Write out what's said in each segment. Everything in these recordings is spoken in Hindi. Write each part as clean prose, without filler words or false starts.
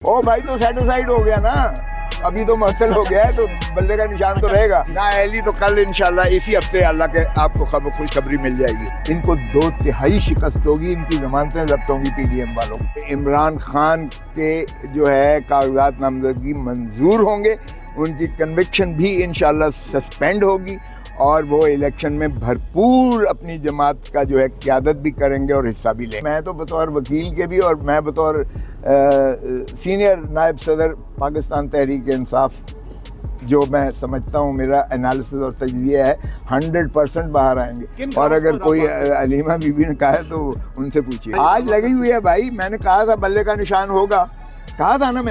ओ भाई तो सेटिस्फाइड हो गया ना, अभी तो मसल हो गया है तो बल्ले का निशान तो रहेगा ना। अहली तो कल इंशाल्लाह इसी हफ्ते अल्लाह के आपको खुशखबरी मिल जाएगी। इनको 2/3 शिकस्त होगी, इनकी जमानतें जब्त होंगी पीडीएम वालों को। इमरान खान के जो है कागजात नामजदगी मंजूर होंगे, उनकी कन्विक्शन भी इंशाल्लाह सस्पेंड होगी और वो इलेक्शन में भरपूर अपनी जमात का जो है क़यादत भी करेंगे और हिस्सा भी लेंगे। मैं तो बतौर वकील के भी और मैं बतौर सीनियर नायब सदर पाकिस्तान तहरीक इंसाफ जो मैं समझता हूँ, मेरा एनालिसिस और तजज़िया है 100% बाहर आएंगे। और अगर कोई अलीमा बीबी ने कहा है तो उनसे पूछिए। आज लगी हुई है भाई, मैंने कहा था बल्ले का निशान होगा, कहा था ना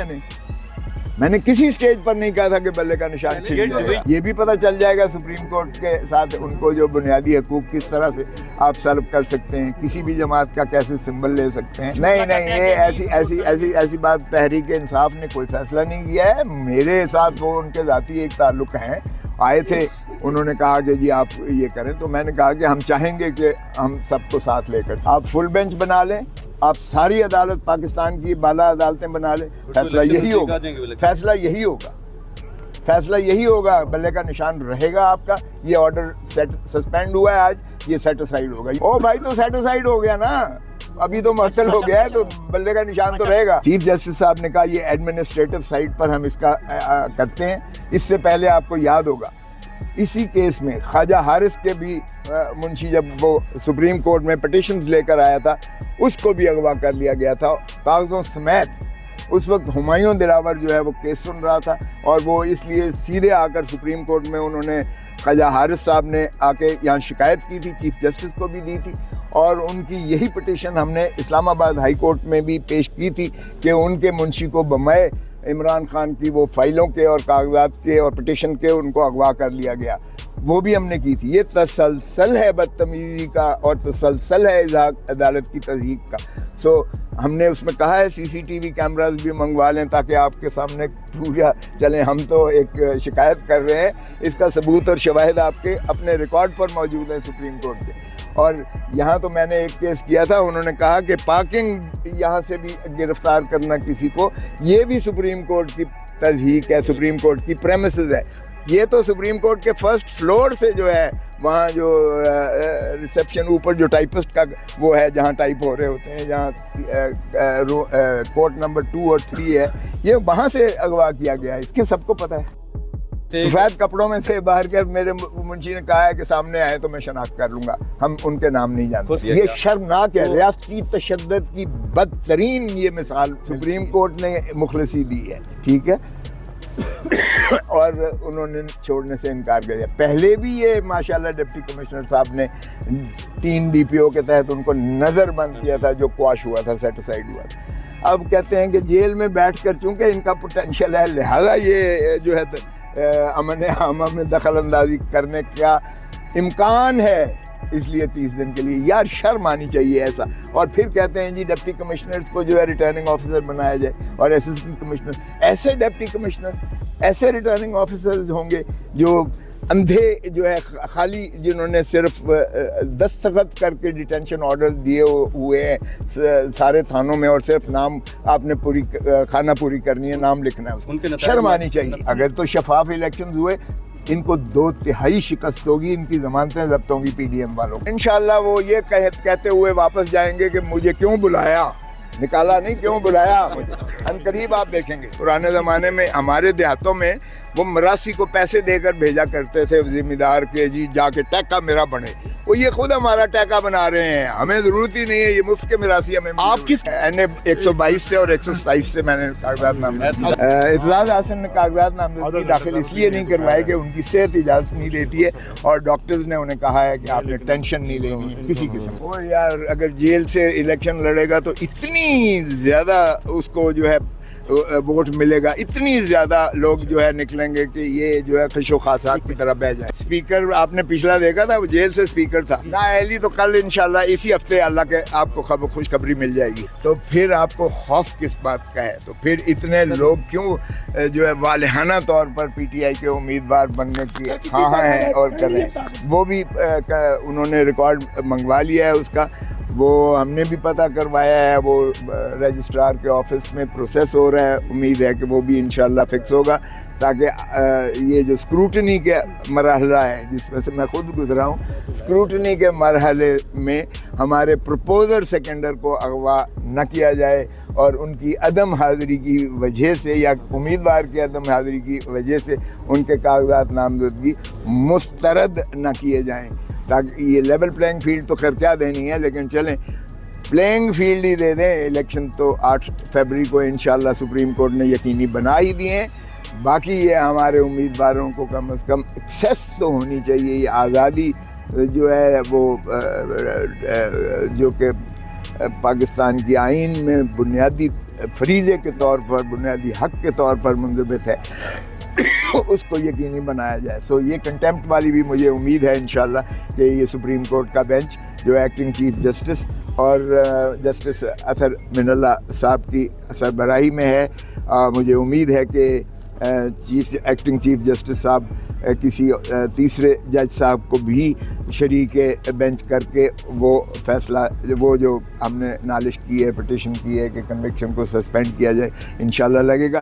मैंने किसी स्टेज पर नहीं कहा था कि बल्ले का निशान छिन जाएगा। ये भी पता चल जाएगा सुप्रीम कोर्ट के साथ उनको जो बुनियादी हकूक किस तरह से आप सर्व कर सकते हैं, किसी भी जमात का कैसे सिंबल ले सकते हैं। नहीं, ये ऐसी बात तहरीक इंसाफ ने कोई फैसला नहीं किया है। मेरे साथ वो उनके ज़ाती एक ताल्लुक़ हैं, आए थे, उन्होंने कहा कि जी आप ये करें, तो मैंने कहा कि हम चाहेंगे कि हम सबको साथ लेकर आप फुल बेंच बना लें, आप सारी अदालत पाकिस्तान की बाला अदालतें बना लें, फैसला यही होगा, बल्ले का निशान रहेगा आपका। ये ऑर्डर सस्पेंड हुआ है आज, ये सेटिस्फाइड होगा। ओ भाई तो सेटिस्फाइड हो गया ना, अभी तो मसल हो गया है तो बल्ले का निशान तो रहेगा। चीफ जस्टिस साहब ने कहा ये एडमिनिस्ट्रेटिव साइड पर हम इसका करते हैं। इससे पहले आपको याद होगा इसी केस में ख्वाजा हारिस के भी मुंशी जब वो सुप्रीम कोर्ट में पिटिशंस लेकर आया था, उसको भी अगवा कर लिया गया था कागजों समेत। उस वक्त हुमायूं दिलावर जो है वो केस सुन रहा था और वो इसलिए सीधे आकर सुप्रीम कोर्ट में उन्होंने ख्वाजा हारिस साहब ने आके यहाँ शिकायत की थी, चीफ जस्टिस को भी दी थी और उनकी यही पिटिशन हमने इस्लामाबाद हाई कोर्ट में भी पेश की थी कि उनके मुंशी को बमए इमरान खान की वो फाइलों के और कागजात के और पिटिशन के उनको अगवा कर लिया गया, वो भी हमने की थी। ये तसलसल है बदतमीजी का और तसलसल है अदालत की तज़हीक का। सो हमने उसमें कहा है सीसीटीवी कैमरास भी मंगवा लें ताकि आपके सामने पूरा चलें। हम तो एक शिकायत कर रहे हैं, इसका सबूत और शवाहिद आपके अपने रिकॉर्ड पर मौजूद है सुप्रीम कोर्ट के। और यहाँ तो मैंने एक केस किया था, उन्होंने कहा कि पार्किंग यहाँ से भी गिरफ्तार करना किसी को, ये भी सुप्रीम कोर्ट की तज़हीक है, सुप्रीम कोर्ट की प्रेमिसेस है। ये तो सुप्रीम कोर्ट के फर्स्ट फ्लोर से जो है वहाँ जो रिसेप्शन ऊपर जो टाइपिस्ट का वो है जहाँ टाइप हो रहे होते हैं, जहाँ कोर्ट नंबर 2 और 3 है, ये वहाँ से अगवा किया गया है। इसके सबको पता है। सफेद कपड़ों में से बाहर के मेरे मुंशी ने कहा है कि सामने आए तो मैं शनाख्त कर लूंगा, हम उनके नाम नहीं जानते। ये शर्मनाक है, रियासती तशद्दुद की बदतरीन ये मिसाल सुप्रीम कोर्ट ने मुखलसी दी है, ठीक है। और उन्होंने छोड़ने से इनकार कर दिया। पहले भी ये माशाल्लाह डिप्टी कमिश्नर साहब ने 3 DPO के तहत उनको नज़रबंद किया था जो क्वाश हुआ था, सेटिस्फाइड हुआ था। अब कहते हैं कि जेल में बैठकर चूंकि इनका पोटेंशियल है लिहाजा ये जो है अमन आमा में दखल अंदाजी करने का इम्कान है, इसलिए 30 दिन के लिए। यार शर्म आनी चाहिए ऐसा। और फिर कहते हैं जी डिप्टी कमिश्नर्स को जो है रिटर्निंग ऑफिसर बनाया जाए और असिस्टेंट कमिश्नर। ऐसे डिप्टी कमिश्नर, ऐसे रिटर्निंग ऑफिसर्स होंगे जो अंधे जो है खाली, जिन्होंने सिर्फ दस्तखत करके डिटेंशन ऑर्डर दिए हुए हैं सारे थानों में और सिर्फ नाम आपने पूरी खाना पूरी करनी है, नाम लिखना है उसको। शर्म आनी चाहिए। अगर तो शफाफ इलेक्शंस हुए, इनको 2/3 शिकस्त होगी, इनकी जमानतें जब्त होंगी पीडीएम वालों। इंशाल्लाह वो ये कहते हुए वापस जाएंगे कि मुझे क्यों बुलाया, निकाला नहीं, क्यों बुलाया मुझे। अनकरीब आप देखेंगे पुराने ज़माने में हमारे देहातों में वो मरासी को पैसे देकर भेजा करते थे जिम्मेदार के, जी जाके टैका मेरा बने। वो ये खुद हमारा टैका बना रहे हैं, हमें ज़रूरत ही नहीं है, ये मुफ्त के मिरासी हमें। आप किस NA 122 से और 127 से मैंने कागजात नामजदगी, एतजाज़ हसन ने कागजात नामजदगी दाखिल इसलिए नहीं करवाए कि उनकी सेहत इजाज़त नहीं देती है और डॉक्टर्स ने उन्हें कहा है कि आपने टेंशन नहीं लेनी है किसी किस्म। और यार अगर जेल से इलेक्शन लड़ेगा तो इतनी ज़्यादा उसको जो है वोट मिलेगा, इतनी ज़्यादा लोग जो है निकलेंगे कि ये जो है खशो खासात की तरह बह जाए। स्पीकर आपने पिछला देखा था, वो जेल से स्पीकर था ना। अहली तो कल इंशाल्लाह इसी हफ्ते अल्लाह के आपको खुशखबरी मिल जाएगी। तो फिर आपको खौफ किस बात का है? तो फिर इतने लोग क्यों जो है वालिहाना तौर पर PTI के उम्मीदवार बनने की हाँ हैं और करें। वो भी उन्होंने रिकॉर्ड मंगवा लिया है उसका। वो हमने भी पता करवाया है, वो रजिस्ट्रार के ऑफिस में प्रोसेस हो रहा है। उम्मीद है कि वो भी इंशाल्लाह फिक्स होगा, ताकि ये जो स्क्रूटनी के मरहला है जिसमें से मैं खुद गुजरा हूँ, स्क्रूटनी के मरहले में हमारे प्रपोजर सेकेंडर को अगवा न किया जाए और उनकी अदम हाज़िरी की वजह से या उम्मीदवार की अदम हाज़िरी की वजह से उनके कागजात नामजदगी मुस्तरद न किए जाएँ। ताकि ये लेवल प्लेइंग फील्ड तो खैर क्या देनी है, लेकिन चलें प्लेइंग फील्ड ही दे दें। इलेक्शन तो 8 फरवरी को इंशाल्लाह सुप्रीम कोर्ट ने यकीनी बना ही दिए हैं। बाकी ये हमारे उम्मीदवारों को कम से कम एक्सेस तो होनी चाहिए। ये आज़ादी जो है वो जो कि पाकिस्तान की आइन में बुनियादी फरीज़े के तौर पर, बुनियादी हक़ के तौर पर मुंदबित है, उसको यकीनी बनाया जाए। सो ये कंटेम्प्ट वाली भी मुझे उम्मीद है इंशाल्लाह कि ये सुप्रीम कोर्ट का बेंच जो एक्टिंग चीफ जस्टिस और जस्टिस असर मिनल्लाह साहब की सरबराही में है, मुझे उम्मीद है कि एक्टिंग चीफ जस्टिस साहब किसी तीसरे जज साहब को भी शरीक बेंच करके वो फैसला, वो जो हमने नालिश की है, पिटीशन की है कि कन्विक्शन को सस्पेंड किया जाए, इंशाल्लाह लगेगा।